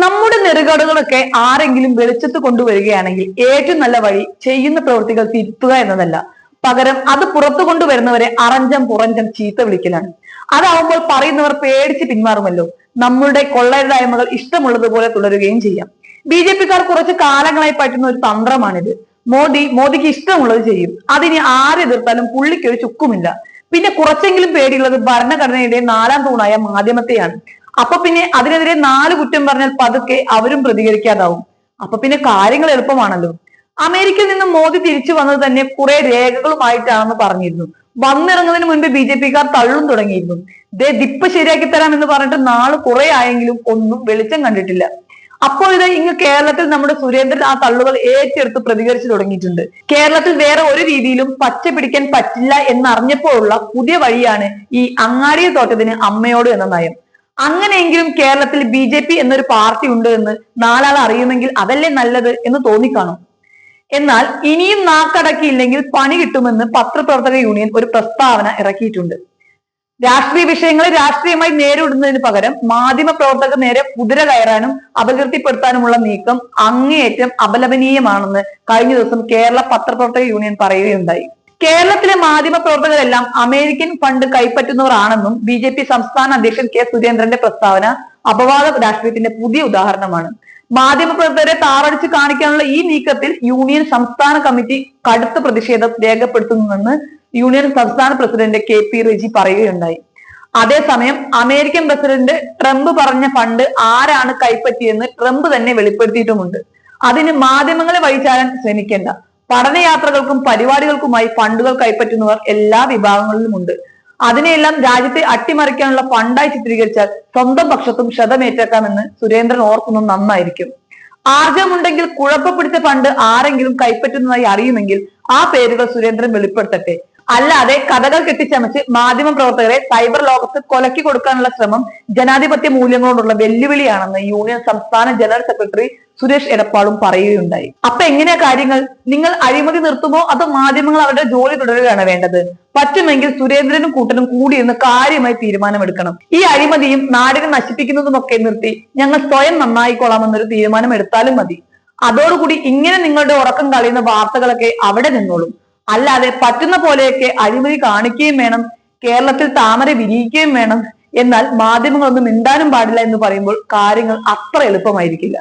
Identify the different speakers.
Speaker 1: നമ്മുടെ നെറുകേടുകളൊക്കെ ആരെങ്കിലും വെളിച്ചത്ത് കൊണ്ടുവരികയാണെങ്കിൽ ഏറ്റവും നല്ല വഴി ചെയ്യുന്ന പ്രവൃത്തികൾ തിരുത്തുക എന്നതല്ല, പകരം അത് പുറത്തു കൊണ്ടുവരുന്നവരെ അറഞ്ചം പുറഞ്ചം ചീത്ത വിളിക്കലാണ്. അതാവുമ്പോൾ പറയുന്നവർ പേടിച്ച് പിന്മാറുമല്ലോ. നമ്മളുടെ കൊള്ളരുതായ്മകൾ ഇഷ്ടമുള്ളതുപോലെ തുടരുകയും ചെയ്യാം. ബി.ജെ.പിക്കാർ കുറച്ച് കാലങ്ങളായി പറ്റുന്ന ഒരു തന്ത്രമാണിത്. മോദിക്ക് ഇഷ്ടമുള്ളത് ചെയ്യും. അതിന് ആരെതിർത്താലും പുള്ളിക്കൊരു ചുക്കുമില്ല. പിന്നെ കുറച്ചെങ്കിലും പേടിയുള്ളത് ഭരണഘടനയുടെ 4ാം തൂണായ മാധ്യമത്തെയാണ്. അപ്പൊ പിന്നെ അതിനെതിരെ 4 കുറ്റം പറഞ്ഞാൽ പതുക്കെ അവരും പ്രതികരിക്കാതാവും. അപ്പൊ പിന്നെ കാര്യങ്ങൾ എളുപ്പമാണല്ലോ. അമേരിക്കയിൽ നിന്ന് മോദി തിരിച്ചു വന്നത് തന്നെ കുറെ രേഖകളുമായിട്ടാണെന്ന് പറഞ്ഞിരുന്നു. വന്നിറങ്ങുന്നതിന് മുൻപ് ബി.ജെ.പിക്കാർ തള്ളും തുടങ്ങിയിരുന്നു. ദിപ്പ് ശരിയാക്കി തരാം എന്ന് പറഞ്ഞിട്ട് നാള് കുറെ ആയെങ്കിലും ഒന്നും വെളിച്ചം കണ്ടിട്ടില്ല. അപ്പോൾ ഇത് ഇങ്ങ് കേരളത്തിൽ നമ്മുടെ സുരേന്ദ്രൻ ആ തള്ളുകൾ ഏറ്റെടുത്ത് പ്രതികരിച്ചു തുടങ്ങിയിട്ടുണ്ട്. കേരളത്തിൽ വേറെ ഒരു രീതിയിലും പച്ച പിടിക്കാൻ പറ്റില്ല എന്നറിഞ്ഞപ്പോഴുള്ള പുതിയ വഴിയാണ് ഈ അങ്ങാടിയിൽ തോറ്റതിന് അമ്മയോട് എന്ന നയം. അങ്ങനെയെങ്കിലും കേരളത്തിൽ ബി.ജെ.പി എന്നൊരു പാർട്ടി ഉണ്ട് എന്ന് നാലാൾ അറിയുമെങ്കിൽ അതല്ലേ നല്ലത് എന്ന് തോന്നിക്കാണും. എന്നാൽ ഇനിയും നാക്കടക്കിയില്ലെങ്കിൽ പണി കിട്ടുമെന്ന് പത്രപ്രവർത്തക യൂണിയൻ ഒരു പ്രസ്താവന ഇറക്കിയിട്ടുണ്ട്. രാഷ്ട്രീയ വിഷയങ്ങളെ രാഷ്ട്രീയമായി നേരിടുന്നതിന് പകരം മാധ്യമ പ്രവർത്തകർ നേരെ കുതിര കയറാനും അപകീർത്തിപ്പെടുത്താനുമുള്ള നീക്കം അങ്ങേയറ്റം അപലപനീയമാണെന്ന് കഴിഞ്ഞ ദിവസം കേരള പത്രപ്രവർത്തക യൂണിയൻ പറയുകയുണ്ടായി. കേരളത്തിലെ മാധ്യമ പ്രവർത്തകരെല്ലാം അമേരിക്കൻ ഫണ്ട് കൈപ്പറ്റുന്നവർ ആണെന്നും ബി.ജെ.പി സംസ്ഥാന അധ്യക്ഷൻ കെ സുരേന്ദ്രന്റെ പ്രസ്താവന അപവാദ രാഷ്ട്രീയത്തിന്റെ പുതിയ ഉദാഹരണമാണ്. മാധ്യമ പ്രവർത്തകരെ താറടിച്ച് കാണിക്കാനുള്ള ഈ നീക്കത്തിൽ യൂണിയൻ സംസ്ഥാന കമ്മിറ്റി കടുത്ത പ്രതിഷേധം രേഖപ്പെടുത്തുന്നുവെന്ന് യൂണിയൻ സംസ്ഥാന പ്രസിഡന്റ് കെ.പി. റെജി പറയുകയുണ്ടായി. അതേസമയം അമേരിക്കൻ പ്രസിഡന്റ് ട്രംപ് പറഞ്ഞ ഫണ്ട് ആരാണ് കൈപ്പറ്റിയെന്ന് ട്രംപ് തന്നെ വെളിപ്പെടുത്തിയിട്ടുമുണ്ട്. അതിന് മാധ്യമങ്ങളെ വഴിചാരാൻ ശ്രമിക്കേണ്ട. പഠനയാത്രകൾക്കും പരിപാടികൾക്കുമായി ഫണ്ടുകൾ കൈപ്പറ്റുന്നവർ എല്ലാ വിഭാഗങ്ങളിലുമുണ്ട്. അതിനെയെല്ലാം രാജ്യത്തെ അട്ടിമറിക്കാനുള്ള ഫണ്ടായി ചിത്രീകരിച്ചാൽ സ്വന്തം പക്ഷത്തും ക്ഷതമേറ്റേക്കാമെന്ന് സുരേന്ദ്രൻ ഓർക്കുന്നത് നന്നായിരിക്കും. ആർജവമുണ്ടെങ്കിൽ കുഴപ്പപ്പിടിച്ച ഫണ്ട് ആരെങ്കിലും കൈപ്പറ്റുന്നതായി അറിയുമെങ്കിൽ ആ പേരുകൾ സുരേന്ദ്രൻ വെളിപ്പെടുത്തട്ടെ. അല്ലാതെ കഥകൾ കെട്ടിച്ചമച്ച് മാധ്യമ പ്രവർത്തകരെ സൈബർ ലോകത്ത് കൊലക്കി കൊടുക്കാനുള്ള ശ്രമം ജനാധിപത്യ മൂല്യങ്ങളോടുള്ള വെല്ലുവിളിയാണെന്ന് യൂണിയൻ സംസ്ഥാന ജനറൽ സെക്രട്ടറി സുരേഷ് എടപ്പാളും പറയുകയുണ്ടായി. അപ്പൊ എങ്ങനെയാ കാര്യങ്ങൾ? നിങ്ങൾ അഴിമതി നിർത്തുമോ അതോ മാധ്യമങ്ങൾ അവരുടെ ജോലി തുടരുകയാണ് വേണ്ടത്? പറ്റുമെങ്കിൽ സുരേന്ദ്രനും കൂട്ടനും കൂടിയിരുന്ന് കാര്യമായി തീരുമാനമെടുക്കണം. ഈ അഴിമതിയും നാടിനെ നശിപ്പിക്കുന്നതുമൊക്കെ നിർത്തി ഞങ്ങൾ സ്വയം നന്നായിക്കൊള്ളാമെന്നൊരു തീരുമാനം എടുത്താലും മതി. അതോടുകൂടി ഇങ്ങനെ നിങ്ങളുടെ ഉറക്കം കളയുന്ന വാർത്തകളൊക്കെ അവിടെ നിന്നോളും. അല്ലാതെ പറ്റുന്ന പോലെയൊക്കെ അഴിമതി കാണിക്കുകയും വേണം, കേരളത്തിൽ താമര വിരിയിക്കുകയും വേണം, എന്നാൽ മാധ്യമങ്ങളൊന്നും മിണ്ടാനും പാടില്ല എന്ന് പറയുമ്പോൾ കാര്യങ്ങൾ അത്ര എളുപ്പമായിരിക്കില്ല.